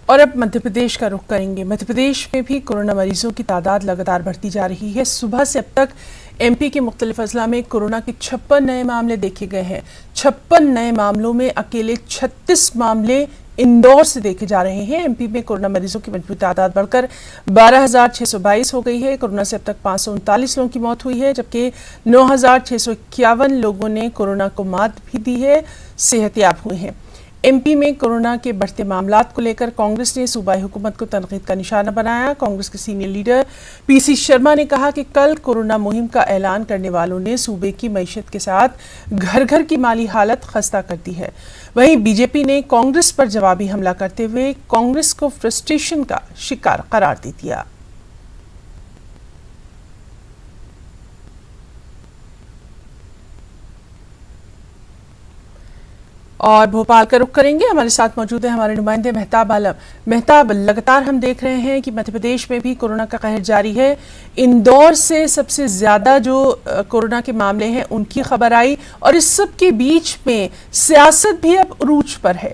और अब मध्य प्रदेश का रुख करेंगे। मध्य प्रदेश में भी कोरोना मरीजों की तादाद लगातार बढ़ती जा रही है। सुबह से अब तक एमपी के मुख्तलिफ अजला में कोरोना के 56 नए मामले देखे गए हैं। 56 नए मामलों में अकेले 36 मामले इंदौर से देखे जा रहे हैं। एमपी में कोरोना मरीजों की मजबूत तादाद बढ़कर 12,622 हो गई है। कोरोना से अब तक 539 लोगों की मौत हुई है, जबकि 9,651 लोगों ने कोरोना को मात भी दी है, सेहतयाब हुए हैं। एमपी में कोरोना के बढ़ते मामलात को लेकर कांग्रेस ने सूबाई हुकूमत को तनकीद का निशाना बनाया। कांग्रेस के सीनियर लीडर पीसी शर्मा ने कहा कि कल कोरोना मुहिम का ऐलान करने वालों ने सूबे की मईशत के साथ घर घर की माली हालत खस्ता कर दी है। वहीं बीजेपी ने कांग्रेस पर जवाबी हमला करते हुए कांग्रेस को फ्रस्ट्रेशन का शिकार करार दे दिया। और भोपाल का रुख करेंगे। हमारे साथ मौजूद है हमारे नुमाइंदे मेहताब आलम। मेहताब, लगातार हम देख रहे हैं कि मध्य प्रदेश में भी कोरोना का कहर जारी है। इंदौर से सबसे ज्यादा जो कोरोना के मामले हैं उनकी खबर आई, और इस सब के बीच में सियासत भी अब उरूज पर है।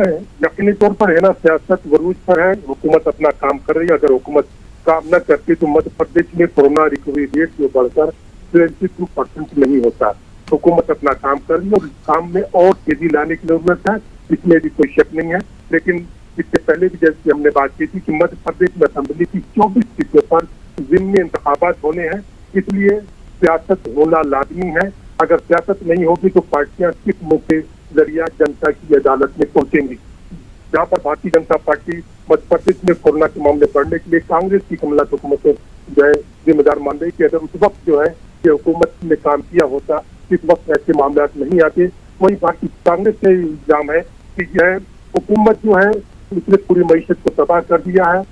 यकीनी तौर पर है ना, सियासत उरूज पर है। हुकूमत अपना काम कर रही है। अगर हुकूमत काम न करती तो मध्य प्रदेश में कोरोना रिकवरी रेट जो बढ़कर 22% नहीं होता। हुकूमत अपना काम कर रही है और इस काम में और तेजी लाने की जरूरत है, इसमें भी कोई शक नहीं है। लेकिन इससे पहले भी जैसे हमने बात की थी कि मध्य प्रदेश में असेंबली की 24 सीटों पर जिम्मी इंतखाबात होने हैं, इसलिए सियासत होना लाजमी है। अगर सियासत नहीं होगी तो पार्टियां किस मुंह के जरिया जनता की अदालत में पहुंचेंगी। जहाँ पर भारतीय जनता पार्टी मध्य प्रदेश में कोरोना के मामले बढ़ने के लिए कांग्रेस की कमलनाथ हुकूमत को जो है जिम्मेदार मान रही कि अगर उस वक्त जो है कि हुकूमत ने काम किया होता, इस वक्त ऐसे मामले नहीं आते। वही बाकी कांग्रेस से इल्जाम है कि यह हुकूमत जो है उसने पूरी मईशत को तबाह कर दिया है।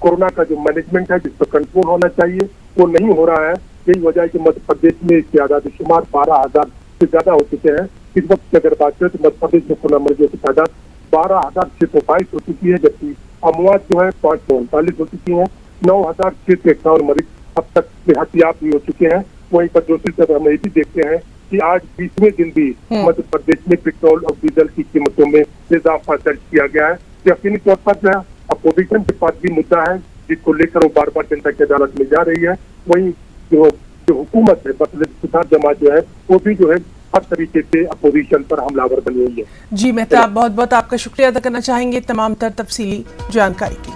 कोरोना का जो मैनेजमेंट है, जिस पर कंट्रोल होना चाहिए, वो नहीं हो रहा है। यही वजह है कि मध्य प्रदेश में इसकी आबादी शुमार 12,000 से ज्यादा हो चुके हैं। इस वक्त की अगर बात करें तो मध्य प्रदेश में कोरोना मरीजों की तादाद 12,622 हो चुकी है, जबकि अमवात जो है 539 हो चुकी है। 9,651 मरीज अब तक सेहतयाब भी हो चुके हैं। वहीं पर दूसरी तरफ हम ये भी देखते हैं कि आज 20वें दिन भी मध्य प्रदेश में पेट्रोल और डीजल की कीमतों में इजाफा दर्ज किया गया है। यकीनी तौर पर जो है अपोजिशन के पास भी मुद्दा है, जिसको लेकर वो बार बार जनता की अदालत में जा रही है। वहीं जो हुकूमत है, मतलब जमात जो है, वो भी जो है हर तरीके से अपोजिशन पर हमलावर बनी हुई है। जी मेहताब, बहुत बहुत आपका शुक्रिया अदा करना चाहेंगे तमाम तर तफसीली जानकारी के लिए।